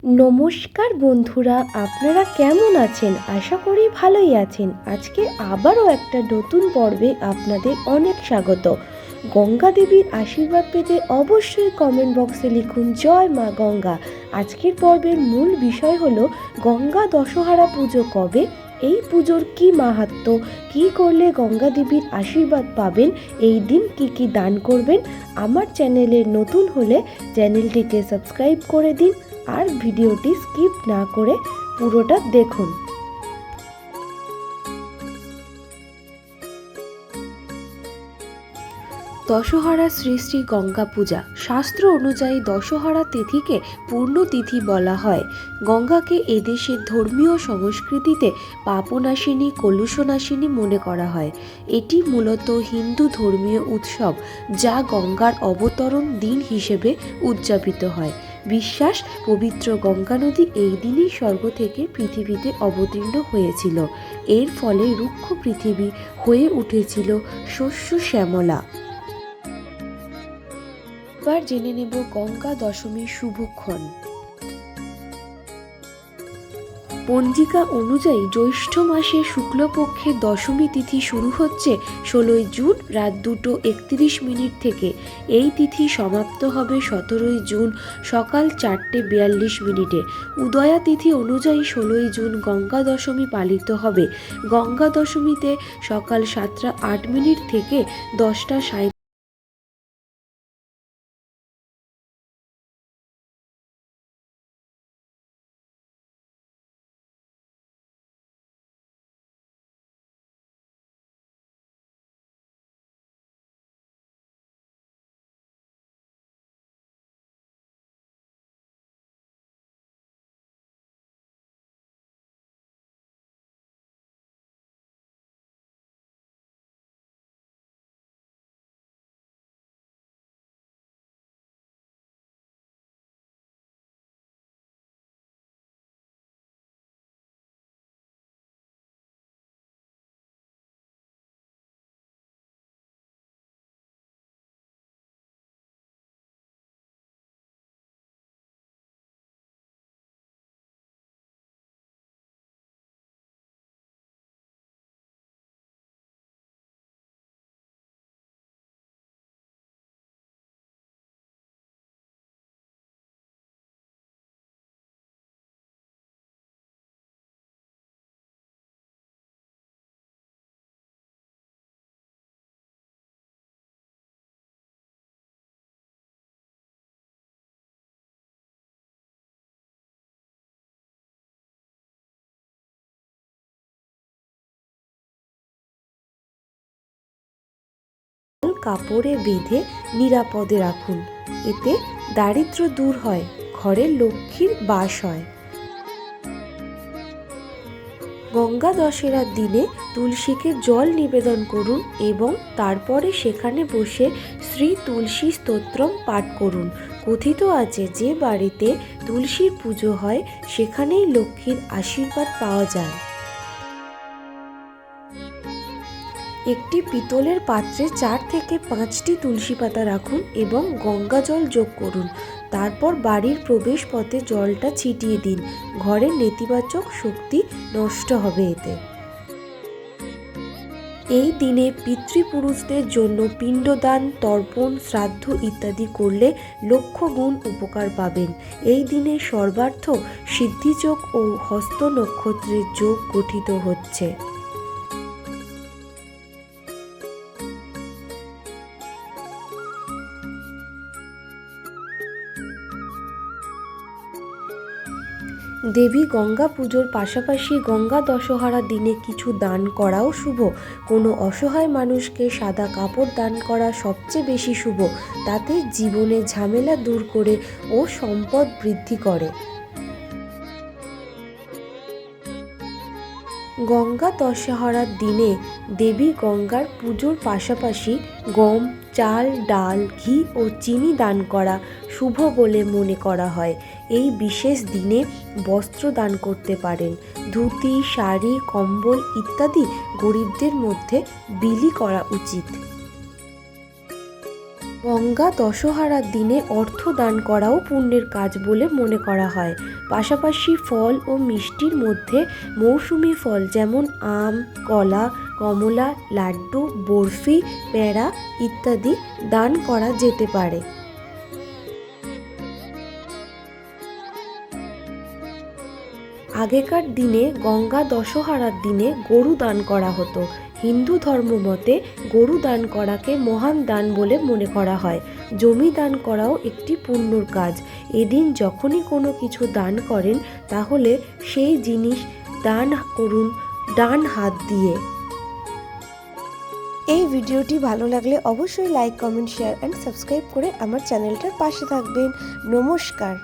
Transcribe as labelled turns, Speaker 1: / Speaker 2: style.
Speaker 1: নমস্কার বন্ধুরা, আপনারা কেমন আছেন? আশা করি ভালোই আছেন। আজকে আবারও একটা নতুন পর্বে আপনাদের অনেক স্বাগত। গঙ্গা দেবীর আশীর্বাদ পেতে অবশ্যই কমেন্ট বক্সে লিখুন জয় মা গঙ্গা। আজকের পর্বের মূল বিষয় হলো গঙ্গা দশহরা পুজো কবে, এই পুজোর কি মাহাত্ম্য, কি করলে গঙ্গা দেবীর আশীর্বাদ পাবেন, এই দিন কি কি দান করবেন। আমার চ্যানেলে নতুন হলে চ্যানেলটিকে সাবস্ক্রাইব করে দিন আর ভিডিওটি স্কিপ না করে পুরোটা দেখুন। দশহরা শ্রী শ্রী গঙ্গা পূজা। শাস্ত্র অনুযায়ী দশহরা তিথিকে পূর্ণ তিথি বলা হয়। গঙ্গাকে এদেশের ধর্মীয় সংস্কৃতিতে পাপনাশিনী, কলুষনাশিনী মনে করা হয়। এটি মূলত হিন্দু ধর্মীয় উৎসব, যা গঙ্গার অবতরণ দিন হিসেবে উদযাপিত হয়। বিশ্বাস, পবিত্র গঙ্গা নদী এই দিনই স্বর্গ থেকে পৃথিবীতে অবতীর্ণ হয়েছিল। এর ফলে রুক্ষ পৃথিবী হয়ে উঠেছিল শস্য শ্যামলা। এবার জেনে নেব গঙ্গা দশমীর শুভক্ষণ। পঞ্জিকা অনুযায়ী জ্যৈষ্ঠ মাসের শুক্লপক্ষের দশমী তিথি শুরু হচ্ছে 16ই জুন রাত 2:31 থেকে। এই তিথি সমাপ্ত হবে 17ই জুন সকাল 4:42। উদয়া তিথি অনুযায়ী 16ই জুন গঙ্গা দশমী পালিত হবে। গঙ্গা দশমীতে সকাল 7:08 থেকে 10:37। কাপড়ে বেঁধে নিরাপদে রাখুন। এতে দারিদ্র্য দূর হয়, ঘরে লক্ষ্মীর বাস হয়। গঙ্গা দশেরার দিনে তুলসীকে জল নিবেদন করুন এবং তারপরে সেখানে বসে শ্রী তুলসী স্তোত্রম পাঠ করুন। কথিত আছে যে বাড়িতে তুলসীর পুজো হয় সেখানেই লক্ষ্মীর আশীর্বাদ পাওয়া যায়। একটি পিতলের পাত্রে 4 থেকে 5টি তুলসী পাতা রাখুন এবং গঙ্গা জল যোগ করুন। তারপর বাড়ির প্রবেশ পথে জলটা ছিটিয়ে দিন। ঘরের নেতিবাচক শক্তি নষ্ট হবে এতে। এই দিনে পিতৃপুরুষদের জন্য পিণ্ডদান, তর্পণ, শ্রাদ্ধ ইত্যাদি করলে লক্ষ গুণ উপকার পাবেন। এই দিনে সর্বার্থ সিদ্ধিযোগ ও হস্ত নক্ষত্রের যোগ গঠিত হচ্ছে। দেবী গঙ্গা পুজোর পাশাপাশি গঙ্গা দশহরার দিনে কিছু দান করাও শুভ। কোনো অসহায় মানুষকে সাদা কাপড় দান করা সবচেয়ে বেশি শুভ। তাতে জীবনে ঝামেলা দূর করে ও সম্পদ বৃদ্ধি করে। গঙ্গা দশহরার দিনে দেবী গঙ্গার পুজোর পাশাপাশি গম, চাল, ডাল, ঘি ও চিনি দান করা শুভ বলে মনে করা হয়। এই বিশেষ দিনে বস্ত্র দান করতে পারেন। ধুতি, শাড়ি, কম্বল ইত্যাদি গরিবদের মধ্যে বিলি করা উচিত। গঙ্গা দশহারার দিনে অর্থ দান করাও পুণ্যের কাজ বলে মনে করা হয়। পাশাপাশি ফল ও মিষ্টির মধ্যে মৌসুমি ফল যেমন আম, কলা, কমলা, লাড্ডু, বরফি, পেঁড়া ইত্যাদি দান করা যেতে পারে। আগেকার দিনে গঙ্গা দশহারার দিনে গরু দান করা হতো। হিন্দু ধর্ম মতে গরু দান করাকে মহান দান বলে মনে করা হয়। জমি দান করাও একটি পুণ্যর কাজ। এদিন যখনই কোনো কিছু দান করেন তাহলে সেই জিনিস দান করুন ডান হাত দিয়ে। এই ভিডিওটি ভালো লাগলে অবশ্যই like, comment, share and subscribe করে আমার চ্যানেলটার পাশে থাকবেন। নমস্কার।